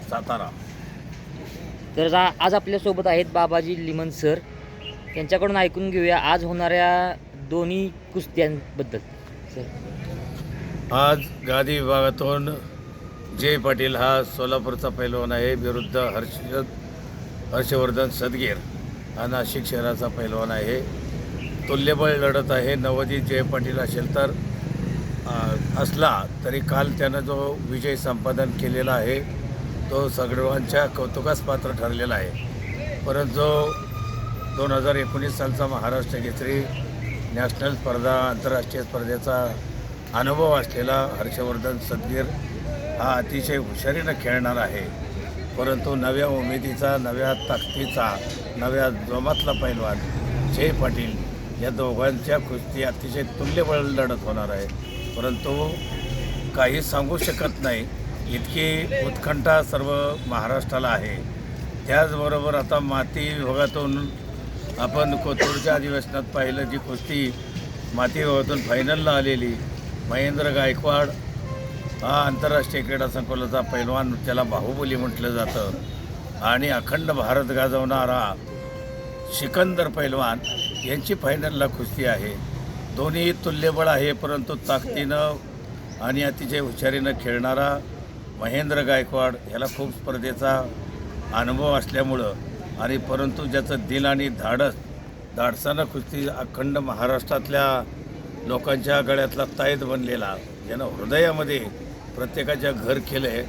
सातारा. तर आज आपल्यासोबत आहेत बाबाजी लिमण सर. त्यांच्याकडून ऐकून घेऊया आज होणाऱ्या दोन्ही कुस्त्यांबद्दल. सर, आज गादी विभागातून जय पाटील हा सोलापूरचा पैलवान आहे विरुद्ध हर्षवर्धन सदगीर हा नाशिक शहराचा पैलवान आहे. तुल्यबळ लढत आहे. नवोदित जय पाटील असेल तर असला तरी काल त्यानं जो विजय संपादन केलेला आहे तो सर्वांच्या कौतुकास पात्र ठरलेला आहे. परंतु जो 2019 सालचा महाराष्ट्र केसरी नॅशनल स्पर्धा आंतरराष्ट्रीय स्पर्धेचा अनुभव असलेला हर्षवर्धन सदगीर हा अतिशय हुशारीनं खेळणार आहे. परंतु नव्या उमेदीचा, नव्या ताकदीचा, नव्या जोमातला पैलवान जय पाटील या दोघांच्या कुस्ती अतिशय तुल्यबळ लढत होणार आहे. परंतु काही सांगू शकत नाही इतकी उत्कंठा सर्व महाराष्ट्राला आहे. त्याचबरोबर आता माती विभागातून आपण कोथरूडच्या अधिवेशनात पाहिलं जी कुस्ती माती विभागातून फायनलला आलेली महेंद्र गायकवाड हा आंतरराष्ट्रीय क्रीडा संकुलाचा पैलवान, त्याला बाहुबली म्हटलं जातं, आणि अखंड भारत गाजवणारा सिकंदर पैलवान यांची फायनलला कुस्ती आहे. दोन्ही तुल्यबळ आहे. परंतु ताकदीनं आणि अतिशय हुशारीनं खेळणारा महेंद्र गायकवाड ह्याला खूप स्पर्धेचा अनुभव असल्यामुळं आणि परंतु ज्याचं दिल आणि धाडसानं कुस्ती अखंड महाराष्ट्रातल्या लोकांच्या गळ्यातला ताईत बनलेला, ज्यानं हृदयामध्ये प्रत्येकाच्या घर केलं आहे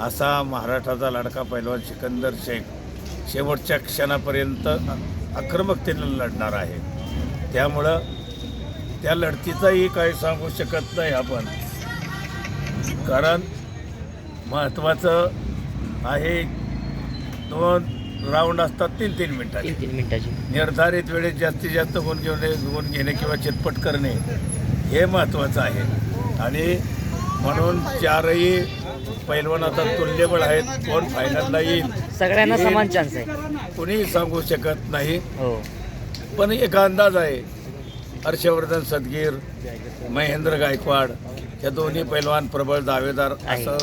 असा महाराष्ट्राचा लाडका पैलवान सिकंदर शेख शेवटच्या क्षणापर्यंत आक्रमकतेनं लढणार आहे. त्यामुळं त्या लढतीचाही काही सांगू शकत नाही आपण, कारण महत्त्वाचं आहे 2 राऊंड असतात 3-3 मिनिटाची. निर्धारित वेळेत जास्तीत जास्त गुण घेणे किंवा चितपट करणे हे महत्त्वाचं आहे. आणि म्हणून चारही पैलवान आता तुल्यबळ आहेत. कोण फायनलला येईल सगळ्यांना समान चान्स आहे, कुणीही सांगू शकत नाही. हो, पण एक अंदाज आहे हर्षवर्धन सदगीर, महेंद्र गायकवाड या दोन्ही पैलवान प्रबळ दावेदार असं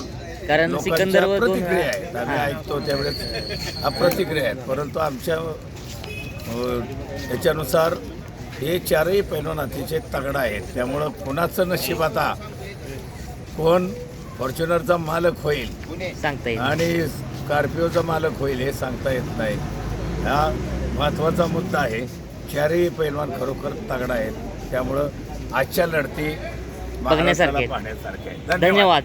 कारण लोकांच्या प्रतिक्रिया आहेत. आम्ही ऐकतो त्यावेळेस अप्रतिक्रिया आहेत. परंतु आमच्या याच्यानुसार हे चारही पैलवान अतिशय तगडा आहेत. त्यामुळं कोणाचं नशीब आता कोण फॉर्च्युनरचा मालक होईल सांगता येईल आणि स्कॉर्पिओचा मालक होईल हे सांगता येत नाही. हा महत्त्वाचा मुद्दा आहे. चारही पैलवान खरोखर तगडा आहेत. त्यामुळं आजच्या लढती बघण्यासारखे पाहण्यासारखे आहेत. धन्यवाद.